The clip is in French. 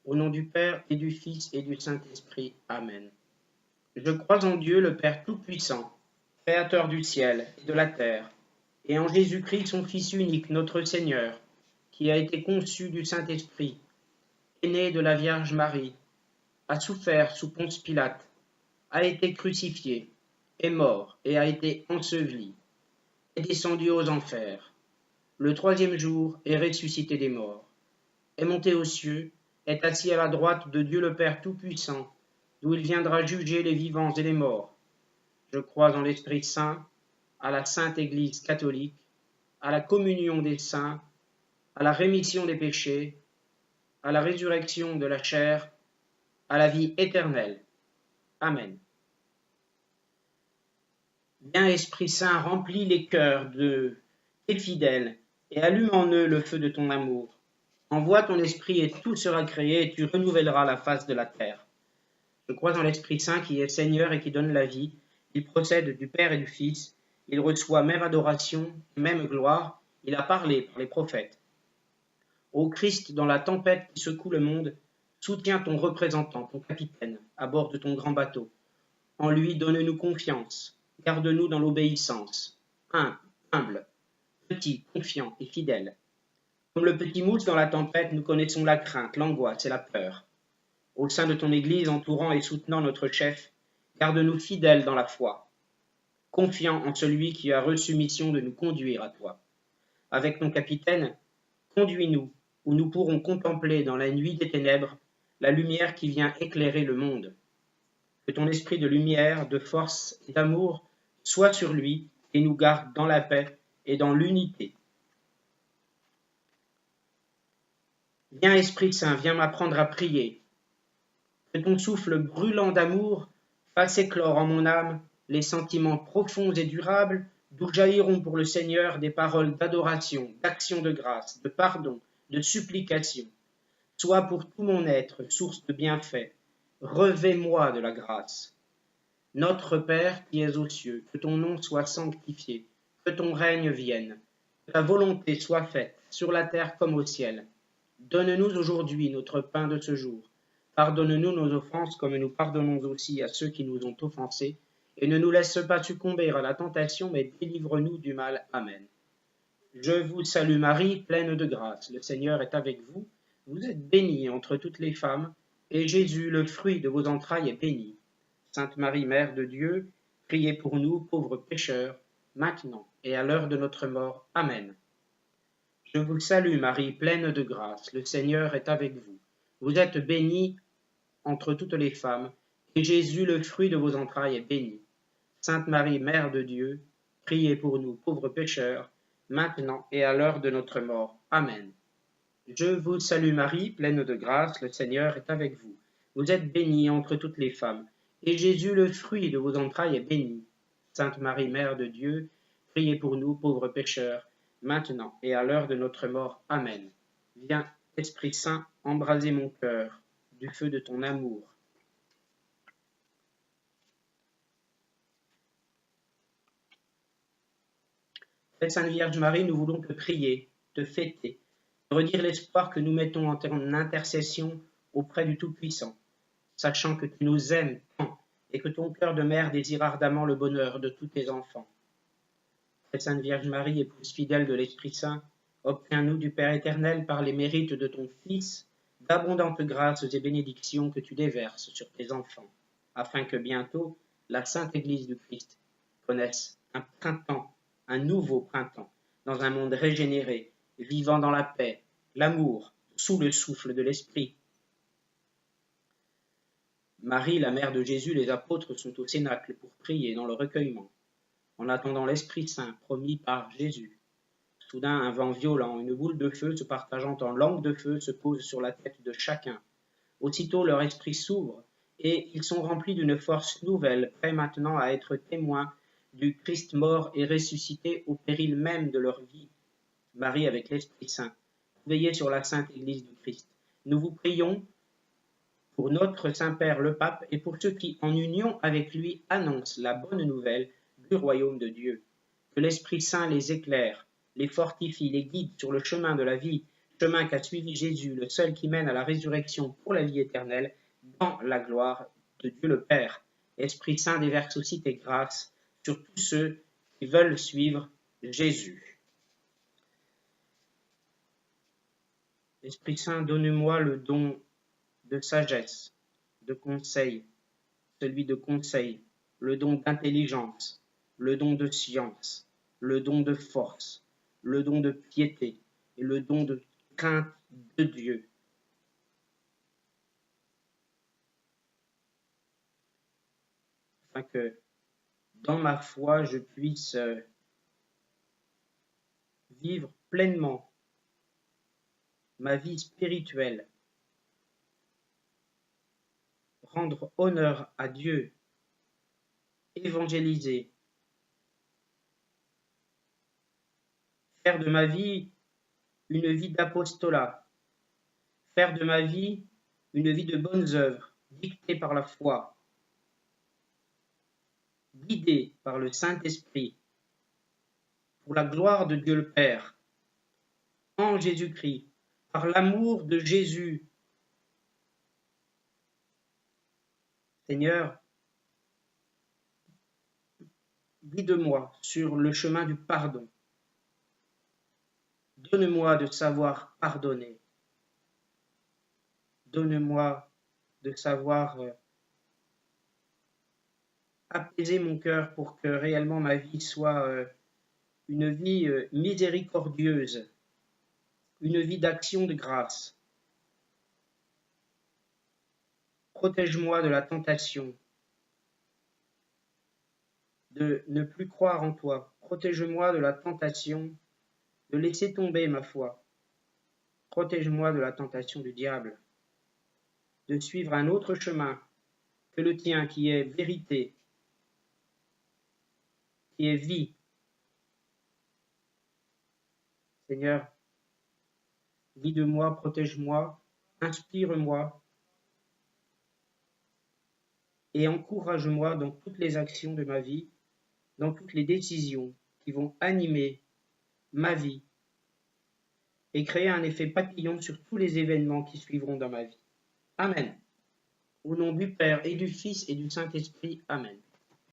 Au nom du Père et du Fils et du Saint-Esprit. Amen. Je crois en Dieu, le Père Tout-Puissant, Créateur du ciel et de la terre, et en Jésus-Christ, son Fils unique, notre Seigneur, qui a été conçu du Saint-Esprit, est né de la Vierge Marie, a souffert sous Ponce Pilate, a été crucifié, est mort et a été enseveli, est descendu aux enfers. Le troisième jour est ressuscité des morts, est monté aux cieux, est assis à la droite de Dieu le Père Tout-Puissant, d'où il viendra juger les vivants et les morts. Je crois en l'Esprit Saint, à la Sainte Église catholique, à la communion des saints, à la rémission des péchés, à la résurrection de la chair, à la vie éternelle. Amen. Viens, Esprit Saint, remplis les cœurs de tes fidèles et allume en eux le feu de ton amour. Envoie ton esprit et tout sera créé et tu renouvelleras la face de la terre. Je crois en l'Esprit Saint qui est Seigneur et qui donne la vie. Il procède du Père et du Fils. Il reçoit même adoration, même gloire. Il a parlé par les prophètes. Ô Christ, dans la tempête qui secoue le monde, soutiens ton représentant, ton capitaine, à bord de ton grand bateau. En lui, donne-nous confiance. Garde-nous dans l'obéissance. Humble, petit, confiant et fidèle. Comme le petit mousse dans la tempête, nous connaissons la crainte, l'angoisse et la peur. Au sein de ton Église, entourant et soutenant notre chef, garde-nous fidèles dans la foi, confiants en celui qui a reçu mission de nous conduire à toi. Avec ton capitaine, conduis-nous, où nous pourrons contempler dans la nuit des ténèbres la lumière qui vient éclairer le monde. Que ton esprit de lumière, de force et d'amour soit sur lui et nous garde dans la paix et dans l'unité. Viens, Esprit Saint, viens m'apprendre à prier. Que ton souffle brûlant d'amour fasse éclore en mon âme les sentiments profonds et durables d'où jailliront pour le Seigneur des paroles d'adoration, d'action de grâce, de pardon, de supplication. Sois pour tout mon être source de bienfaits. Revêt-moi de la grâce. Notre Père qui es aux cieux, que ton nom soit sanctifié, que ton règne vienne, que ta volonté soit faite, sur la terre comme au ciel. Donne-nous aujourd'hui notre pain de ce jour. Pardonne-nous nos offenses comme nous pardonnons aussi à ceux qui nous ont offensés, et ne nous laisse pas succomber à la tentation, mais délivre-nous du mal. Amen. Je vous salue Marie, pleine de grâce. Le Seigneur est avec vous. Vous êtes bénie entre toutes les femmes, et Jésus, le fruit de vos entrailles, est béni. Sainte Marie, Mère de Dieu, priez pour nous, pauvres pécheurs, maintenant et à l'heure de notre mort. Amen. Je vous salue Marie, pleine de grâce. Le Seigneur est avec vous. Vous êtes bénie entre toutes les femmes, et Jésus, le fruit de vos entrailles, est béni. Sainte Marie, Mère de Dieu, priez pour nous, pauvres pécheurs, maintenant et à l'heure de notre mort. Amen. Je vous salue Marie, pleine de grâce, le Seigneur est avec vous. Vous êtes bénie entre toutes les femmes, et Jésus, le fruit de vos entrailles, est béni. Sainte Marie, Mère de Dieu, priez pour nous, pauvres pécheurs, maintenant et à l'heure de notre mort. Amen. Viens, Esprit Saint, embraser mon cœur du feu de ton amour. Très Sainte Vierge Marie, nous voulons te prier, te fêter, te redire l'espoir que nous mettons en intercession auprès du Tout-Puissant, sachant que tu nous aimes tant et que ton cœur de mère désire ardemment le bonheur de tous tes enfants. Très Sainte Vierge Marie, épouse fidèle de l'Esprit Saint, obtiens-nous du Père éternel par les mérites de ton Fils d'abondantes grâces et bénédictions que tu déverses sur tes enfants, afin que bientôt la Sainte Église du Christ connaisse un printemps, un nouveau printemps, dans un monde régénéré, vivant dans la paix, l'amour, sous le souffle de l'Esprit. Marie, la mère de Jésus, les apôtres sont au cénacle pour prier dans le recueillement, en attendant l'Esprit Saint promis par Jésus. Soudain, un vent violent, une boule de feu se partageant en langue de feu se pose sur la tête de chacun. Aussitôt leur esprit s'ouvre, et ils sont remplis d'une force nouvelle, prêts maintenant à être témoins du Christ mort et ressuscité au péril même de leur vie. Marie avec l'Esprit Saint, veillez sur la Sainte Église du Christ. Nous vous prions pour notre Saint-Père le Pape et pour ceux qui, en union avec lui, annoncent la bonne nouvelle du royaume de Dieu. Que l'Esprit Saint les éclaire, les fortifie, les guide sur le chemin de la vie, chemin qu'a suivi Jésus, le seul qui mène à la résurrection pour la vie éternelle, dans la gloire de Dieu le Père. Esprit Saint déverse aussi tes grâces sur tous ceux qui veulent suivre Jésus. Esprit Saint, donne-moi le don de sagesse, de conseil, celui de conseil, le don d'intelligence, le don de science, le don de force, le don de piété et le don de crainte de Dieu. Afin que dans ma foi, je puisse vivre pleinement ma vie spirituelle, rendre honneur à Dieu, évangéliser, faire de ma vie une vie d'apostolat, faire de ma vie une vie de bonnes œuvres, dictée par la foi, guidée par le Saint-Esprit, pour la gloire de Dieu le Père, en Jésus-Christ, par l'amour de Jésus. Seigneur, guide-moi sur le chemin du pardon. Donne-moi de savoir pardonner. Donne-moi de savoir apaiser mon cœur pour que réellement ma vie soit une vie miséricordieuse, une vie d'action de grâce. Protège-moi de la tentation, de ne plus croire en toi. Protège-moi de la tentation de laisser tomber ma foi. Protège-moi de la tentation du diable, de suivre un autre chemin que le tien qui est vérité, qui est vie. Seigneur, guide-moi, protège-moi, inspire-moi et encourage-moi dans toutes les actions de ma vie, dans toutes les décisions qui vont animer ma vie et créer un effet papillon sur tous les événements qui suivront dans ma vie. Amen. Au nom du Père et du Fils et du Saint-Esprit. Amen.